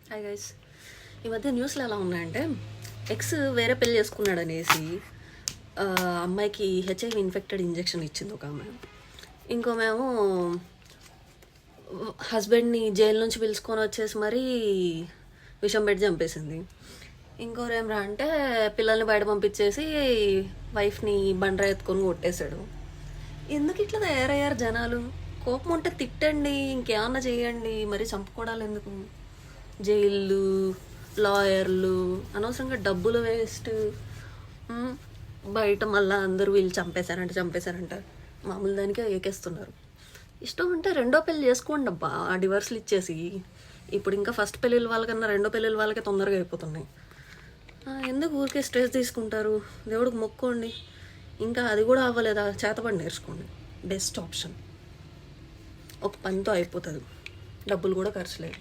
Hi guys. ఈ మధ్య న్యూస్లో ఎలా ఉన్నాయంటే ఎక్స్ వేరే పెళ్లి చేసుకున్నాడు అనేసి అమ్మాయికి హెచ్ఐవి ఇన్ఫెక్టెడ్ ఇంజెక్షన్ ఇచ్చింది ఒక ఆమె. ఇంకో మేము హస్బెండ్ని జైలు నుంచి పిలుచుకొని వచ్చేసి మరీ విషం పెట్టి చంపేసింది. ఇంకోరేమరా అంటే పిల్లల్ని బయట పంపించేసి వైఫ్ని బండ్రా ఎత్తుకొని కొట్టేశాడు. ఎందుకు ఇట్లా తయారయ్యారు జనాలు? కోపం ఉంటే తిట్టండి, ఇంకేమన్నా చేయండి, మరి చంపుకోవడాలు ఎందుకు? జైళ్ళు, లాయర్లు, అనవసరంగా డబ్బులు వేస్ట్. బయట మళ్ళీ అందరూ వీళ్ళు చంపేశారంట మామూలు దానికే ఏకేస్తున్నారు. ఇష్టం ఉంటే రెండో పెళ్ళి చేసుకోండి అబ్బా, ఆ డివర్స్లు ఇచ్చేసి. ఇప్పుడు ఇంకా ఫస్ట్ పెళ్ళిళ్ళ వాళ్ళకన్నా రెండో పెళ్ళిళ్ళ వాళ్ళకే తొందరగా అయిపోతున్నాయి. ఎందుకు ఊరికే స్ట్రెస్ తీసుకుంటారు? దేవుడికి మొక్కోండి. ఇంకా అది కూడా అవ్వలేదా, చేతపడి నేర్చుకోండి. Best option. ఒక పనితో అయిపోతుంది, డబ్బులు కూడా ఖర్చు లేదు.